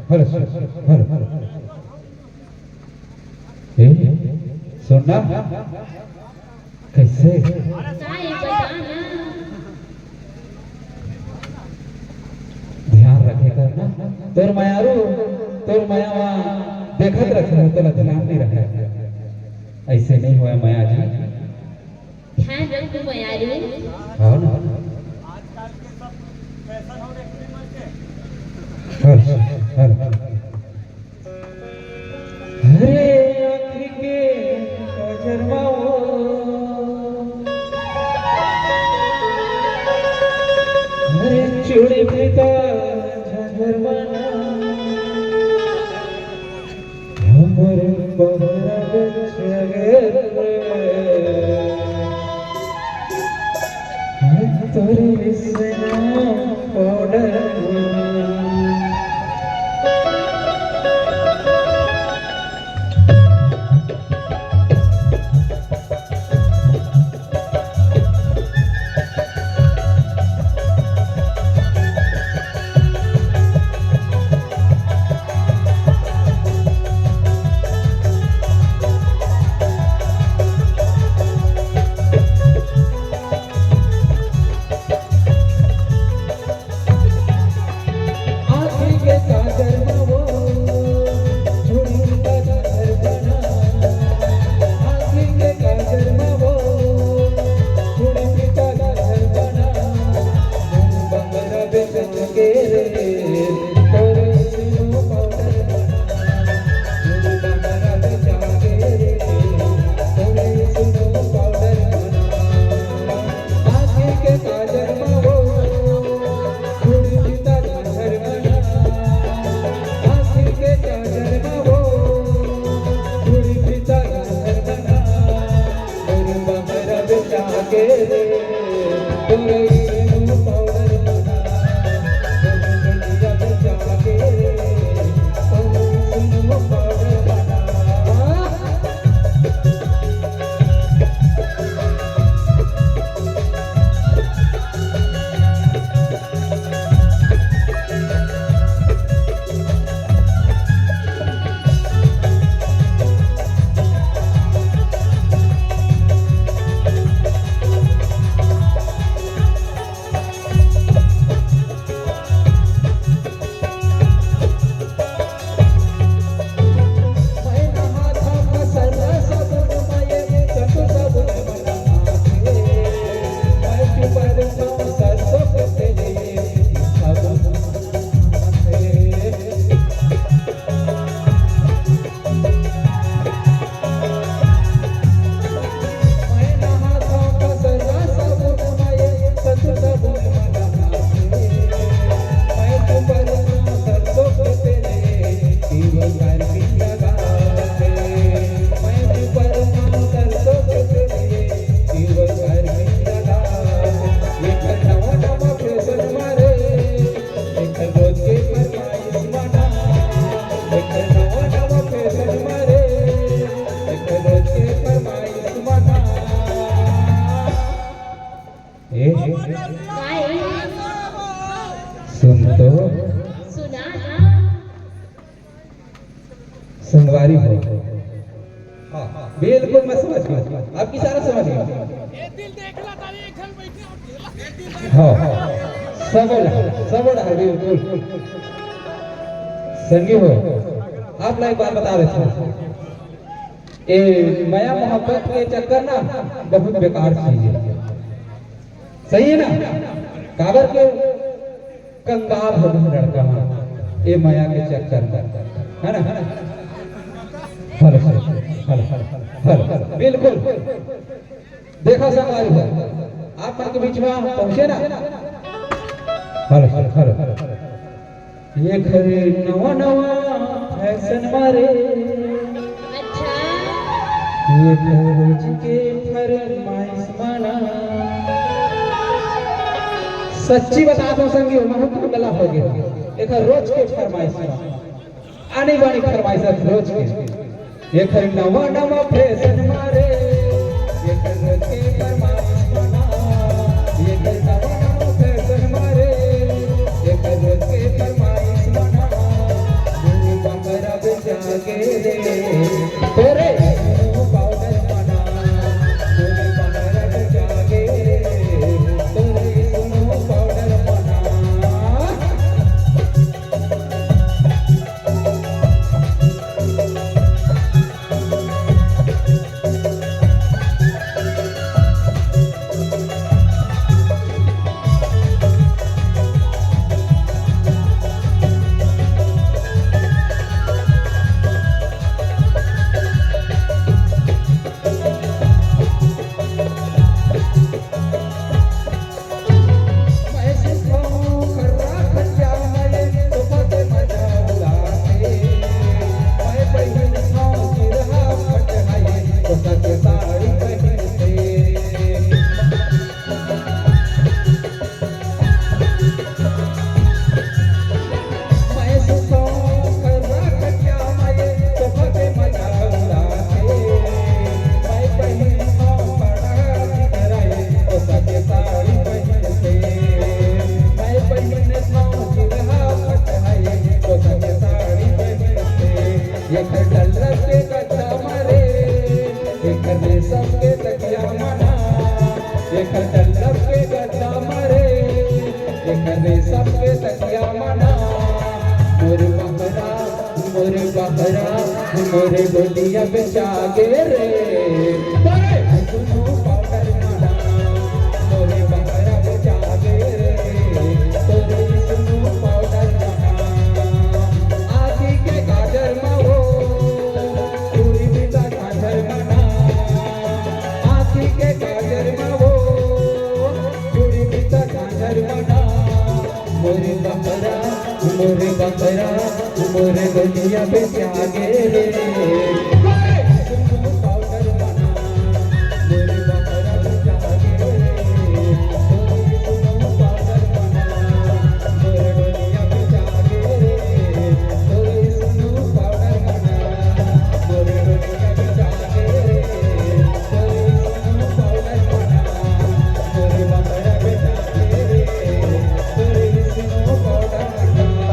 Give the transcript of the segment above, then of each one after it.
hello hello ए सुनना कैसे ध्यान रखे करना तोर मायारू तोर माया देखत रखे हो तो ध्यान नहीं रखे ऐसे नहीं होए माया जी ध्यान रख तू मायारू हाँ ना आजकल के सब फैशन हो एक्सट्रीमर के अरे आखिर के कजरमाओ अरे चूड़ी पिता झरमाना हमर बहरा बेचगे तोरे से पाउडर सुन तो सुना संगवारी हो हाँ बिल्कुल मैं समझ गया आपकी सारा समझ गया हाँ सब बिल्कुल संगी हो आप एक बात बता रहे थे ये माया मोहब्बत के चक्कर ना बहुत बेकार चीज है सही है ना काबर के कंगाल हो गए लड़का ये माया के चक्कर है ना हल बिल्कुल देखो संगवारी हो आप मन के बीच में पहुंचे ना हल ये घर नवा नवा फैशन मारे अच्छा ये रोज के फरमाइश माना सच्ची बता दो संगी बहुत गला हो गया एक रोज के फरमाइश आने वाली फरमाइश रोज के एक नवा नवा फैशन मारे एक रोज के फरमाइश माना एक नवा नवा फैशन मारे एक रोज के फरमाइश माना मोरे बहरा मोरे डोलिया बेचा गे रे सुनो पाउडर माना मोरे बहरा बेचा गे रे तोरे सुनो पाउडर माना आखी के गाजर माओ पूरी बिता गाजर माना आखी के गाजर माओ पूरी बिता गाजर माना मोरे बहरा मोरे गलिया बेचा गे रे सुनो पाउडर माना मोरे बहरा बेचा गे रे सुनो पाउडर माना मोरे गलिया बेचा गे रे सुनो पाउडर माना मोरे गलिया बेचा गे रे सुनो पाउडर माना मोरे बहरा बेचा गे रे सुनो पाउडर माना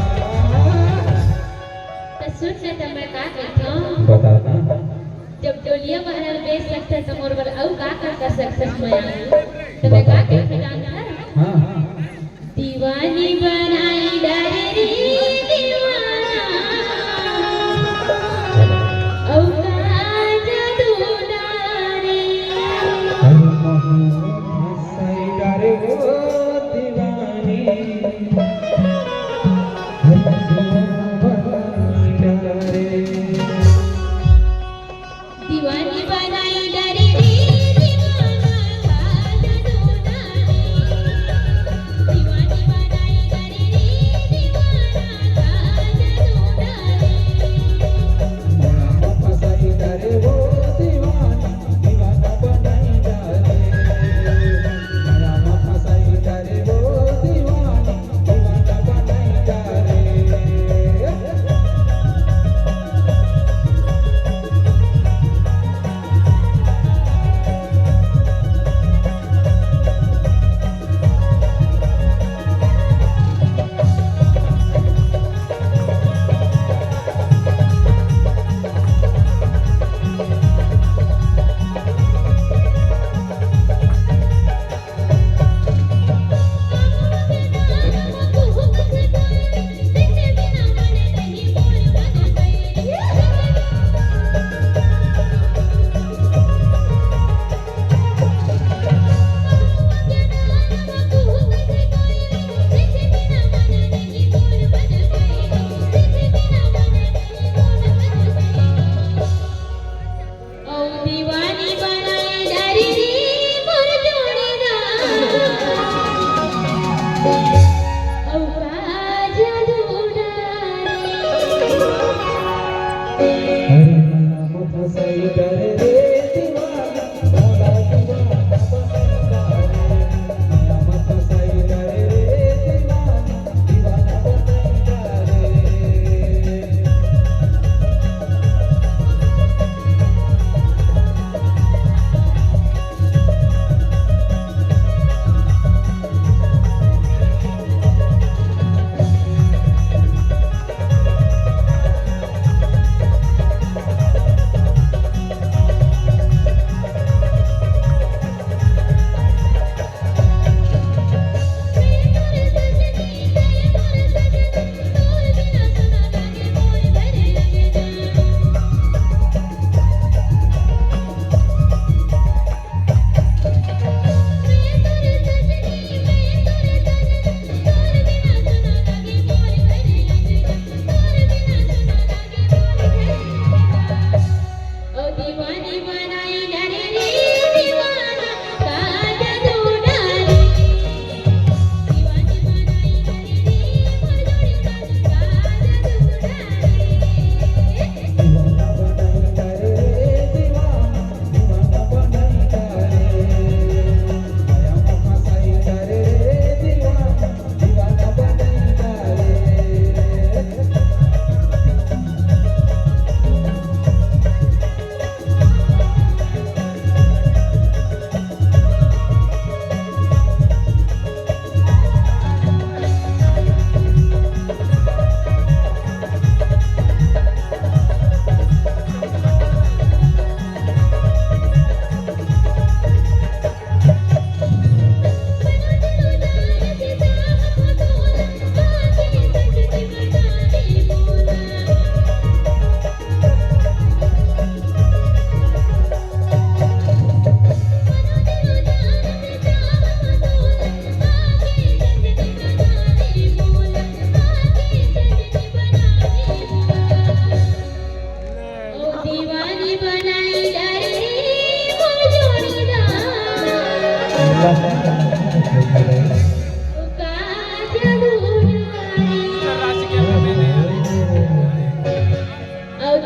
तो सुन ले तो मैं का कहता हूँ बताता जब डोलिया बहरा बेच सकते तो मोर वाला और का कर सकते मैं तो मैं का कहता जानता हाँ दीवानी बनाई डायरी दीवाना औ का जादू डारे डरे हो दीवानी दीवानी बनाई डायरी दीवाना का जादू डारे दीवानी बनाई डायरी दीवाना का जादू डारे फसाई डरे हो दीवानी दीवाना बनाई डाले फसाई डरे हो दीवानी दीवाना बनाई डाले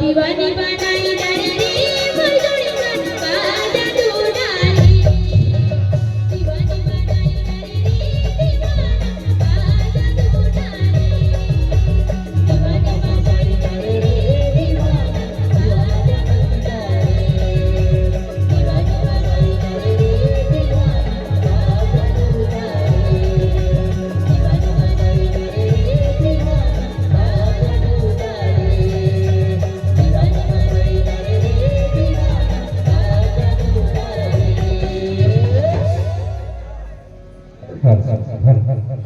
दीवानी बनाई डाली रे मजोड़ी मन का जादू डाली दीवानी बनाई डाली रे दीवाना का जादू डाली दीवानी बनाई डाली रे दीवाना का जादू डाली दीवानी बनाई डाली रे दीवाना का जादू डाली दीवानी बनाई डाली रे दीवाना का जादू डाली दीवानी बनाई डाली रे दीवाना का जादू डाली हर हर हर हर